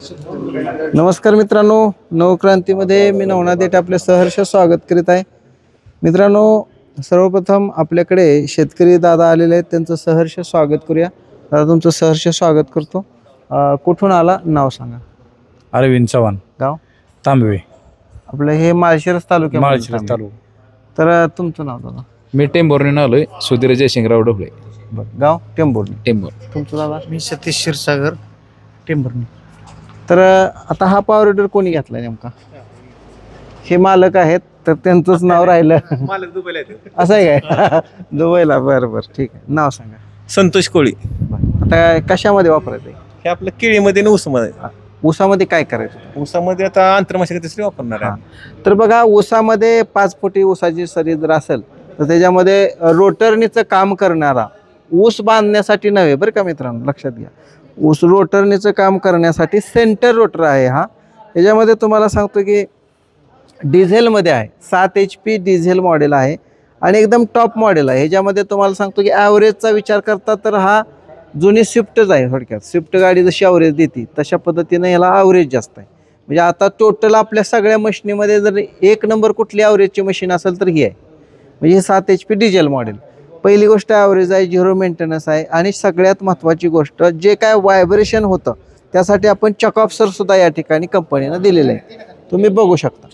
नमस्कार मित्रांनो, नवक्रांतीमध्ये मी नवनादेठ आपले सहर्ष स्वागत करीत आहे. मित्रांनो, सर्वप्रथम आपल्याकडे शेतकरी दादा आलेले आहेत, त्यांचं सहर्ष स्वागत करूया. दादा, तुमचं सहर्ष स्वागत करतो. कुठून आला, नाव सांगा. अरविंद चव्हाण, गाव तांबवे, आपलं हे माळशिरस माळशिरस तालुका. तर तुमचं नाव दादा? मी टेंभोर्णीहून आलोय. सुधीर जयसिंगराव ढोबळे. बरं, गाव टेंभोर्णी. टेंभोर. तुमचं दादा? मी सतीश क्षीरसागर, टेंभुर्णी. तर आता हा पॉवर विडर कोणी घेतला नेमका? हे मालक आहेत, तर त्यांचंच नाव राहिलं. मालक दुबईला असं आहे काय? दुबईला. बरं बरं, ठीक आहे. नाव सांगा. संतोष कोळी. आता कशामध्ये वापरायचं आहे? हे आपलं केळीमध्ये आणि ऊसामध्ये. ऊसामध्ये काय करायचं? ऊसामध्ये आता आंतरमशागत तिसरी वापरणार आहे. तर बघा, ऊसामध्ये 5 फुटी ऊसाची सरी जर असेल तर त्याच्यामध्ये रोटरनीचं काम करणारा, ऊस बांधण्यासाठी नव्हे बरं का मित्रांनो, लक्षात घ्या. ऊस रोटरनीचं काम करण्यासाठी सेंटर रोटर आहे हा. याच्यामध्ये तुम्हाला सांगतो की डिझेलमध्ये आहे, 7 HP डिझेल मॉडेल आहे आणि एकदम टॉप मॉडेल आहे. ह्याच्यामध्ये तुम्हाला सांगतो की ॲव्हरेजचा विचार करता तर हा जुनी स्विफ्टच आहे. थोडक्यात स्विफ्ट गाडी जशी ॲव्हरेज देते तशा पद्धतीने ह्याला ॲव्हरेज जास्त आहे. म्हणजे आता टोटल आपल्या सगळ्या मशिनीमध्ये जर 1 नंबर कुठली ॲव्हरेजची मशीन असेल तर ही आहे. म्हणजे 7 HP डिझेल मॉडेल. पहिली गोष्ट ॲव्हरेज आहे, 0 मेंटेनन्स आहे आणि सगळ्यात महत्त्वाची गोष्ट, जे काय व्हायब्रेशन होतं त्यासाठी आपण चकऑफसरसुद्धा या ठिकाणी कंपनीनं दिलेलं आहे. तुम्ही बघू शकता.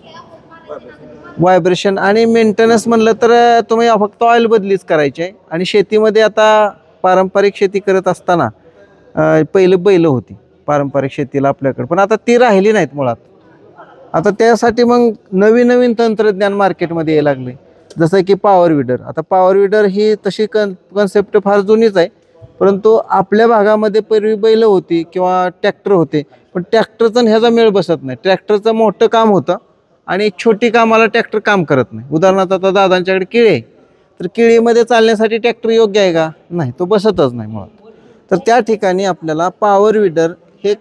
व्हायब्रेशन आणि मेंटेनन्स म्हणलं तर तुम्ही फक्त ऑइल बदलीच करायची आहे. आणि शेतीमध्ये आता पारंपरिक शेती करत असताना पहिलं बैल होती पारंपरिक शेतीला आपल्याकडे, पण आता ती राहिली नाहीत मुळात. आता त्यासाठी मग नवीन नवीन तंत्रज्ञान मार्केटमध्ये यायला लागले, जसं की पॉवर विडर. आता पॉवर विडर ही तशी कन्सेप्ट फार जुनीच आहे, परंतु आपल्या भागामध्ये पूर्वी बैल होती किंवा ट्रॅक्टर होते, पण ट्रॅक्टरचा ह्याचा मेळ बसत नाही. ट्रॅक्टरचं मोठं काम होतं आणि छोटी कामाला ट्रॅक्टर काम करत नाही. उदाहरणार्थ आता दादांच्याकडे केळी आहे, तर केळीमध्ये चालण्यासाठी ट्रॅक्टर योग्य आहे का? नाही, तो बसतच नाही मुळात. तर त्या ठिकाणी आपल्याला पॉवर विडर हे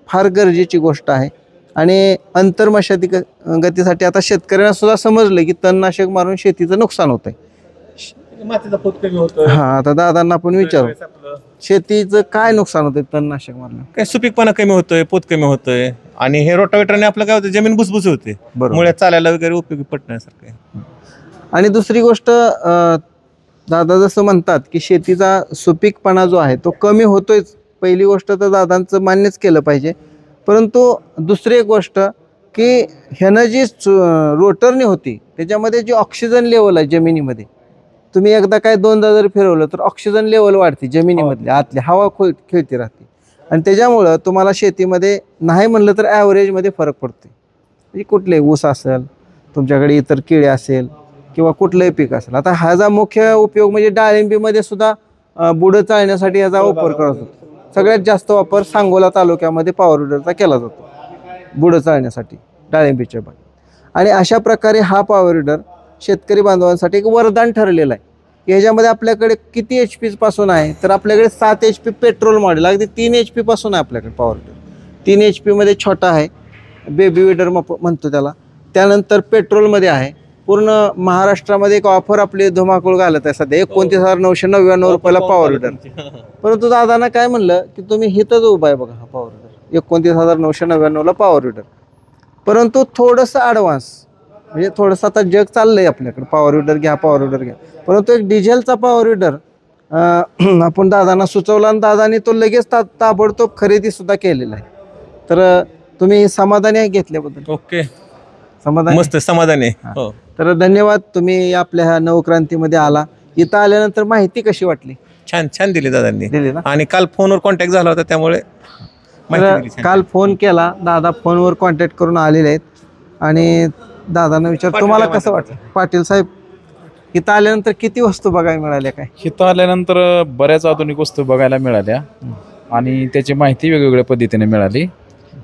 फार गरजेची गोष्ट आहे. आणि अंतर्मशागती गतीसाठी आता शेतकऱ्यांना सुद्धा समजलं की तणनाशक मारून शेतीचं नुकसान होत आहे. मातीचा पोत कमी होतो. हां, आता दादांना आपण विचारू, शेतीचं काय नुकसान होतं तणनाशक मारलं? काय सुपीकपणा कमी होतोय, पोत कमी होतोय आणि हे रोटावेटरने आपलं काय होतं, जमीन भुसभुस होते. बरोबर. मुळ्यात चालायला वगैरे उपयोगी पडण्यासारखं आहे. आणि दुसरी गोष्ट, दादा जसं म्हणतात की शेतीचा सुपीकपणा जो आहे तो कमी होतोयच. पहिली गोष्ट तर दादांचं मान्यच केलं पाहिजे. परंतु दुसरी एक गोष्ट की ह्यानं जी रोटरनी होती त्याच्यामध्ये जी ऑक्सिजन लेवल आहे जमिनीमध्ये, तुम्ही एकदा काय 2दा जर फिरवलं तर ऑक्सिजन लेवल वाढते जमिनीमधली, आतली हवा खेळती राहते. आणि त्याच्यामुळं तुम्हाला शेतीमध्ये नाही म्हणलं तर ॲव्हरेजमध्ये फरक पडते. म्हणजे कुठलेही ऊस असेल, तुमच्याकडे इतर केळी असेल किंवा कुठलंही पीक असेल. आता ह्याचा मुख्य उपयोग म्हणजे डाळिंबीमध्ये सुद्धा बुडं चालण्यासाठी याचा वापर करत होतो. सगळ्यात जास्त वापर सांगोला तालुक्यामध्ये पॉवर विडरचा केला जातो बुडं चालण्यासाठी डाळिंबीच्या बाग. आणि अशा प्रकारे हा पॉवर विडर शेतकरी बांधवांसाठी एक वरदान ठरलेलं आहे. ह्याच्यामध्ये आपल्याकडे किती HP पासून आहे तर आपल्याकडे 7 HP पेट्रोल मॉडेल, अगदी 3 HP पासून आहे आपल्याकडे पॉवर विडर. 3 HP मध्ये छोटा आहे, बेबी विडर म्हणतो त्याला. त्यानंतर पेट्रोलमध्ये आहे. पूर्ण महाराष्ट्रामध्ये एक ऑफर आपली धुमाकूळ घालत आहे सध्या, 29,999 रुपयाला पॉवर विडर. परंतु दादांना काय म्हणलं की तुम्ही हिथंच उभा आहे बघा, हा पॉवर विडर 29,999ला पॉवर विडर. परंतु थोडंसं ॲडव्हान्स, म्हणजे थोडंसं आता जग चाललंय आपल्याकडे, पॉवर विडर घ्या, पॉवर विडर घ्या. परंतु एक डिझेलचा पॉवर विडर आपण दादांना सुचवला आणि दादांनी तो लगेच ताबडतोब खरेदीसुद्धा केलेला आहे. तर तुम्ही समाधानी आहे घेतल्याबद्दल? ओके, समाधान, मस्त समाधान आहे. हो. तर धन्यवाद. तुम्ही आपल्या ह्या नवक्रांतीमध्ये आला. इथं आल्यानंतर माहिती कशी वाटली? छान छान दिली दादांनी. दिली ना? आणि काल फोनवर कॉन्टॅक्ट झाला होता, त्यामुळे माहिती दिली छान. काल फोन केला, दादा फोनवर कॉन्टॅक्ट करून आलेले आहेत. आणि दादांना विचार, तुम्हाला कसं वाटलं? पाटील साहेब, इथं आल्यानंतर किती वस्तू बघायला मिळाल्या? काय इथं आल्यानंतर बऱ्याच आधुनिक वस्तू बघायला मिळाल्या आणि त्याची माहिती वेगवेगळ्या पद्धतीने मिळाली.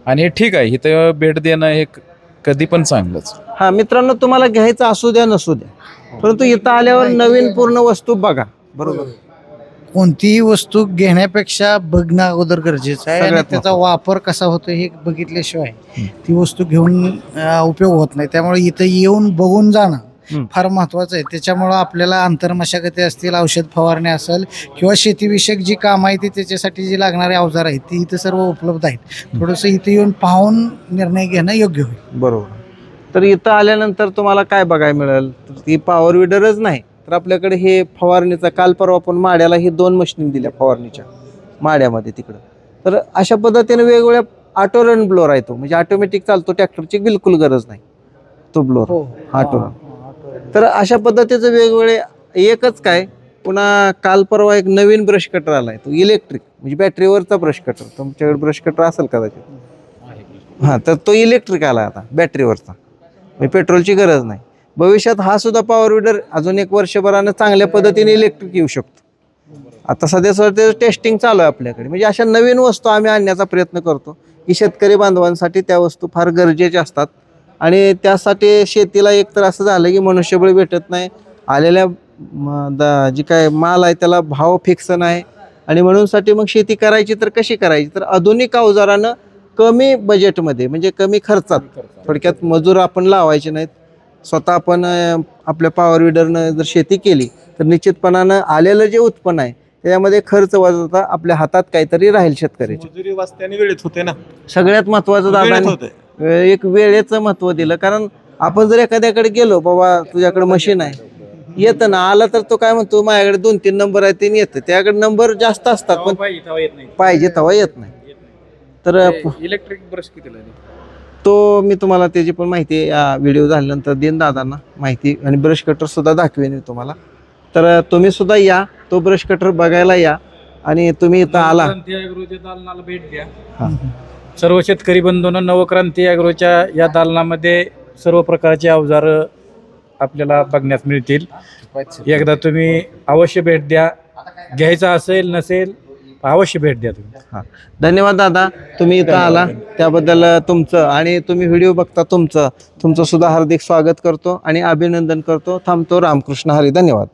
आणि हे ठीक आहे, इथं भेट देणं हे कधी पण चांगलंच. हां मित्रांनो, तुम्हाला घ्यायचं असू द्या नसू द्या, परंतु इथं आल्यावर नवीन पूर्ण वस्तू बघा. बरोबर. कोणतीही वस्तू घेण्यापेक्षा बघणं अगोदर गरजेचं आहे. आणि त्याचा वापर कसा होतो हे बघितल्याशिवाय ती वस्तू घेऊन उपयोग होत नाही. त्यामुळे इथं येऊन बघून जाणं फार महत्त्वाचं आहे. त्याच्यामुळं आपल्याला आंतरमशागती असतील, औषध फवारणी असेल किंवा शेतीविषयक जी कामं आहे ती त्याच्यासाठी जी लागणारे अवजार आहेत ती इथं सर्व उपलब्ध आहेत. थोडंसं इथं येऊन पाहून निर्णय घेणं योग्य होईल. बरोबर. तर इथं आल्यानंतर तुम्हाला काय बघायला मिळेल, तर ती पॉवर विडरच नाही तर आपल्याकडे हे फवारणीचा, काल परवा आपण माड्याला ही 2 मशीन दिल्या फवारणीच्या माड्यामध्ये तिकडं. तर अशा पद्धतीने वेगवेगळ्या ऑटो रन ब्लोअर आहे तो, म्हणजे ऑटोमॅटिक चालतो, ट्रॅक्टरची बिलकुल गरज नाही तो ब्लोअर ऑटो रन. तर अशा पद्धतीचं वेगवेगळे एकच काय, पुन्हा काल परवा एक नवीन ब्रश कटर आलाय, तो इलेक्ट्रिक म्हणजे बॅटरीवरचा ब्रश कटर. तुमच्याकडे ब्रश कटर असेल कदाचित, हां, तर तो इलेक्ट्रिक आला आता बॅटरीवरचा, म्हणजे पेट्रोलची गरज नाही. भविष्यात हा सुद्धा पॉवर विडर अजून 1 वर्षभरानं चांगल्या पद्धतीने इलेक्ट्रिक येऊ शकतो. आता सध्या टेस्टिंग चालू आहे आपल्याकडे. म्हणजे अशा नवीन वस्तू आम्ही आणण्याचा प्रयत्न करतो की शेतकरी बांधवांसाठी त्या वस्तू फार गरजेच्या असतात. आणि त्यासाठी शेतीला एकतर असं झालं की मनुष्यबळ भेटत नाही, आलेल्या जी काय माल आहे त्याला भाव फिक्स नाही, आणि म्हणूनसाठी मग शेती करायची तर कशी करायची, तर आधुनिक अवजारानं कमी बजेटमध्ये म्हणजे कमी खर्चात, थोडक्यात मजूर आपण लावायचे नाहीत, स्वतः आपण आपल्या पॉवर विडरनं जर शेती केली तर निश्चितपणानं आलेलं जे उत्पन्न आहे त्याच्यामध्ये खर्च वाजवता आपल्या हातात काहीतरी राहील शेतकऱ्याच्या. मजुरी वाचते आणि वेळेत होते ना. सगळ्यात महत्त्वाचं वेळेत दादा होते. एक वेळेचं महत्त्व दिलं. कारण आपण जर एखाद्याकडे गेलो, बाबा तुझ्याकडे मशीन आहे, येतं ना, आला तर तो काय म्हणतो माझ्याकडे 2-3 नंबर आहेत ते येतं, त्याकडे नंबर जास्त असतात पण पाहिजे तेव्हा येत नाही. तर इलेक्ट्रिक ब्रश कितीला आहे? तो मी तुम्हाला त्याची पण माहिती या व्हिडिओ झाल्यानंतर देईन दादांना माहिती, आणि ब्रश कटर सुद्धा दाखवेन मी तुम्हाला. तर तुम्ही सुद्धा या, तो ब्रश कटर बघायला या. आणि तुम्ही इथं आला, नवक्रांती ॲग्रोच्या दालनाला भेट द्या. सर्व शेतकरी बंधूंनो, नवक्रांती ॲग्रोच्या या दालनामध्ये सर्व प्रकारचे अवजार आपल्याला बघण्यास मिळतील. एकदा तुम्ही अवश्य भेट द्या. घ्यायचं असेल नसेल अवश्य भेट द्या तुम्ही. हां, धन्यवाद दादा, तुम्ही इथं आला त्याबद्दल तुमचं, आणि तुम्ही व्हिडिओ बघता तुमचं सुद्धा हार्दिक स्वागत करतो आणि अभिनंदन करतो. थांबतो. रामकृष्ण हरी. धन्यवाद.